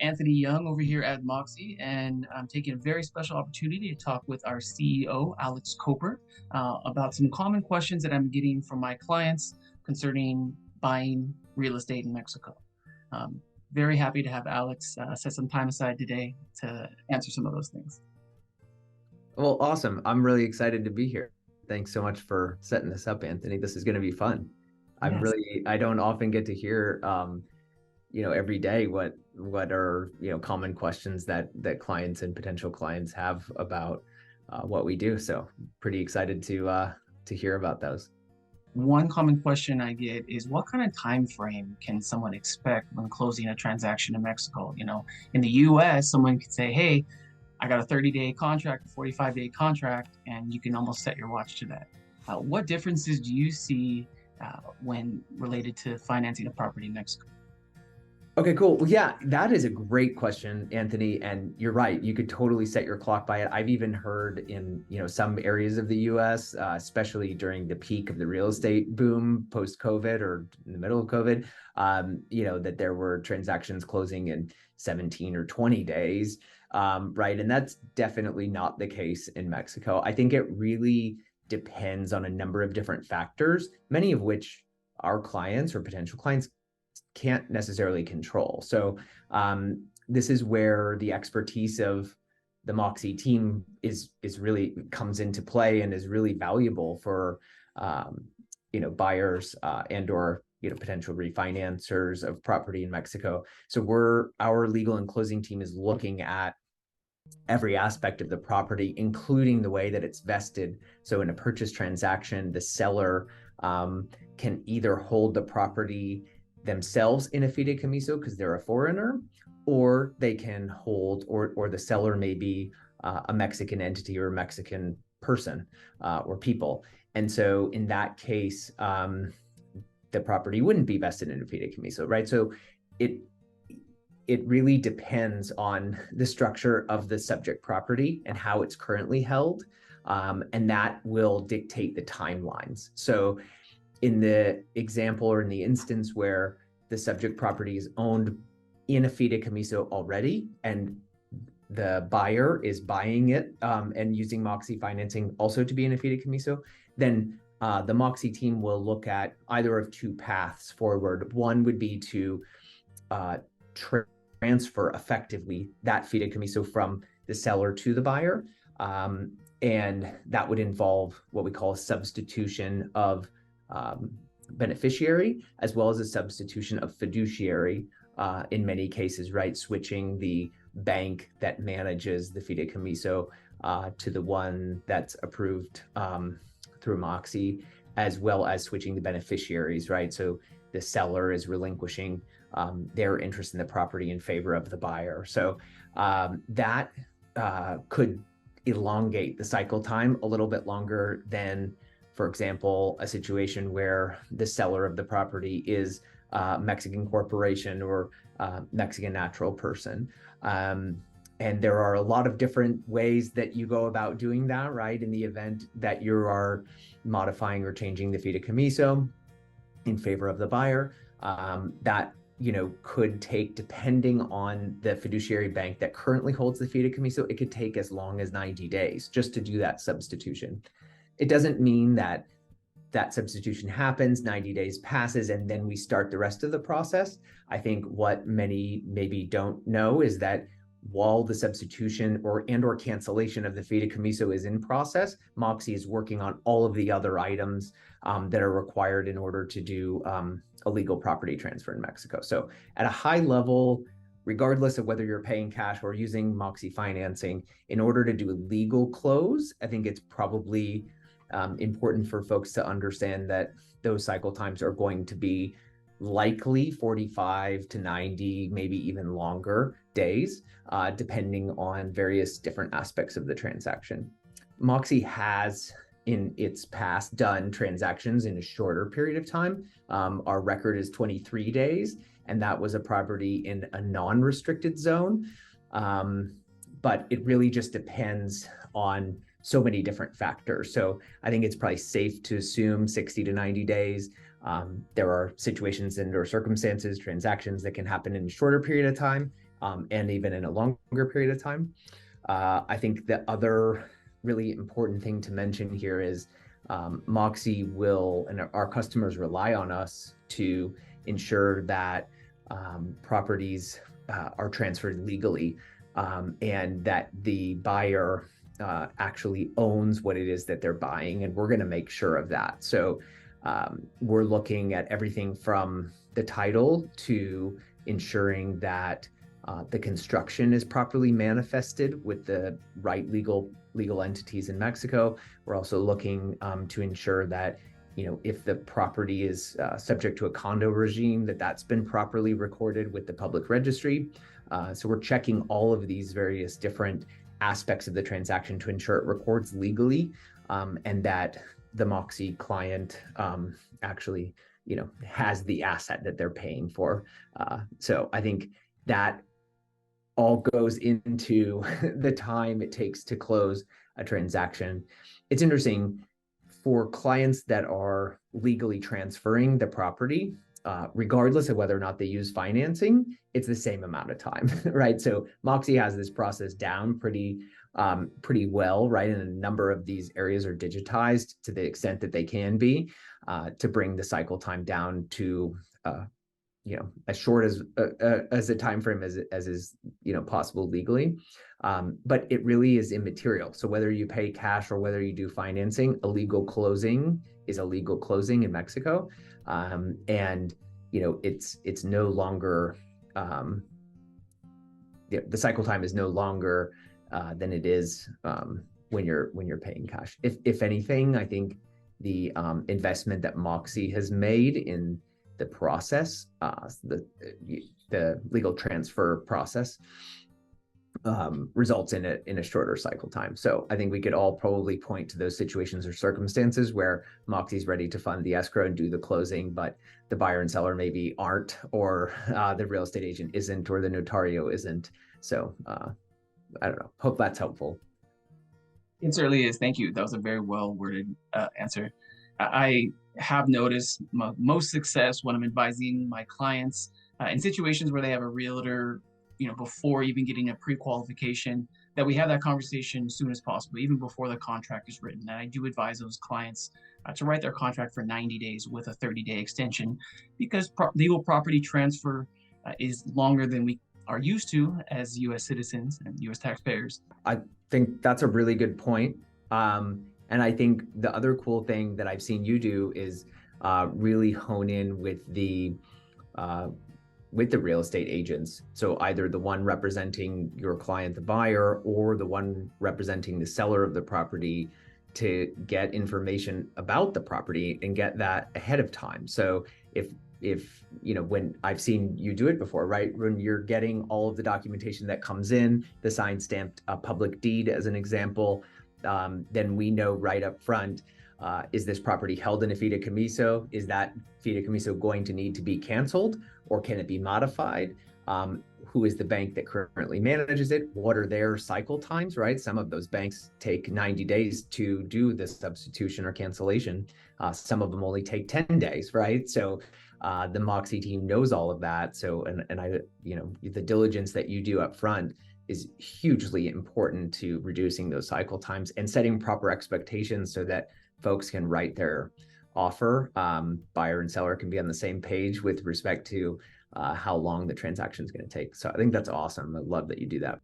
Anthony Young over here at MoXi, and I'm taking a very special opportunity to talk with our CEO, Alex Koper, about some common questions that I'm getting from my clients concerning buying real estate in Mexico. Um, Very happy to have Alex set some time aside today to answer some of those things. Well, awesome. I'm really excited to be here. Thanks so much for setting this up, Anthony. This is going to be fun. Yes. I don't often get to hear, every day what are, common questions that clients and potential clients have about what we do. So pretty excited to hear about those. One common question I get is what kind of time frame can someone expect when closing a transaction in Mexico? In the US, someone could say, hey, I got a 30-day contract, a 45-day contract, and you can almost set your watch to that. What differences do you see when related to financing a property in Mexico? Okay, cool. Well, yeah, that is a great question, Anthony. And you're right. You could totally set your clock by it. I've even heard in, some areas of the US, especially during the peak of the real estate boom post-COVID or in the middle of COVID, that there were transactions closing in 17 or 20 days, right? And that's definitely not the case in Mexico. I think it really depends on a number of different factors, many of which our clients or potential clients can't necessarily control. So this is where the expertise of the MoXi team is really comes into play and is really valuable for buyers and or potential refinancers of property in Mexico. So our legal and closing team is looking at every aspect of the property, including the way that it's vested. So in a purchase transaction, the seller can either hold the property themselves in a fideicomiso because they're a foreigner, or they can hold, or the seller may be a Mexican entity or a Mexican person or people. And so in that case, the property wouldn't be vested in a fideicomiso, right? So it really depends on the structure of the subject property and how it's currently held. And that will dictate the timelines. So in the example or in the instance where the subject property is owned in a fideicomiso already and the buyer is buying it and using MoXi financing also to be in a fideicomiso, then the MoXi team will look at either of two paths forward. One would be to transfer effectively that fideicomiso from the seller to the buyer. And that would involve what we call a substitution of beneficiary, as well as a substitution of fiduciary in many cases, right? Switching the bank that manages the fideicomiso to the one that's approved through MoXi, as well as switching the beneficiaries, right? So the seller is relinquishing their interest in the property in favor of the buyer. So that could elongate the cycle time a little bit longer than, for example, a situation where the seller of the property is a Mexican corporation or Mexican natural person. And there are a lot of different ways that you go about doing that, right? In the event that you are modifying or changing the fideicomiso in favor of the buyer, that could take, depending on the fiduciary bank that currently holds the fideicomiso, it could take as long as 90 days just to do that substitution. It doesn't mean that that substitution happens, 90 days passes, and then we start the rest of the process. I think what many maybe don't know is that while the substitution or cancellation of the fideicomiso is in process, MoXi is working on all of the other items that are required in order to do a legal property transfer in Mexico. So at a high level, regardless of whether you're paying cash or using MoXi financing, in order to do a legal close, I think it's probably important for folks to understand that those cycle times are going to be likely 45 to 90, maybe even longer days, depending on various different aspects of the transaction. MoXi has in its past done transactions in a shorter period of time. Our record is 23 days, and that was a property in a non-restricted zone. But it really just depends on so many different factors. So I think it's probably safe to assume 60 to 90 days. There are situations and or circumstances, transactions that can happen in a shorter period of time. and even in a longer period of time. I think the other really important thing to mention here is MoXi will, and our customers rely on us to ensure that properties are transferred legally, and that the buyer actually owns what it is that they're buying, and we're going to make sure of that. So we're looking at everything from the title to ensuring that the construction is properly manifested with the right legal entities in Mexico. We're also looking to ensure that, if the property is subject to a condo regime, that's been properly recorded with the public registry. So we're checking all of these various different aspects of the transaction to ensure it records legally, and that the MoXi client actually, has the asset that they're paying for. So I think that all goes into the time it takes to close a transaction. It's interesting for clients that are legally transferring the property, regardless of whether or not they use financing, it's the same amount of time, right? So MoXi has this process down pretty well, right? And a number of these areas are digitized to the extent that they can be, to bring the cycle time down to as short as a time frame as is possible legally. But it really is immaterial. So whether you pay cash or whether you do financing, a legal closing is a legal closing in Mexico, and it's no longer the cycle time is no longer than it is when you're paying cash. If anything, I think the investment that MoXi has made in the process, the legal transfer process, results in a shorter cycle time. So I think we could all probably point to those situations or circumstances where MoXi is ready to fund the escrow and do the closing, but the buyer and seller maybe aren't, or the real estate agent isn't, or the notario isn't. So I don't know. Hope that's helpful. It certainly is. Thank you. That was a very well worded answer. I have noticed most success when I'm advising my clients in situations where they have a realtor, before even getting a pre-qualification, that we have that conversation as soon as possible, even before the contract is written. And I do advise those clients to write their contract for 90 days with a 30-day extension, because legal property transfer is longer than we are used to as U.S. citizens and U.S. taxpayers. I think that's a really good point. And I think the other cool thing that I've seen you do is really hone in with the real estate agents. So either the one representing your client, the buyer, or the one representing the seller of the property, to get information about the property and get that ahead of time. So if when I've seen you do it before, right? When you're getting all of the documentation that comes in, the signed stamped public deed as an example, then we know right up front, is this property held in a fideicomiso? Is that fideicomiso going to need to be canceled, or can it be modified? Who is the bank that currently manages it? What are their cycle times, right? Some of those banks take 90 days to do the substitution or cancellation. Some of them only take 10 days, right? So the MoXi team knows all of that. So, and I, the diligence that you do up front is hugely important to reducing those cycle times and setting proper expectations so that folks can write their offer. Buyer and seller can be on the same page with respect to how long the transaction is going to take. So I think that's awesome. I love that you do that.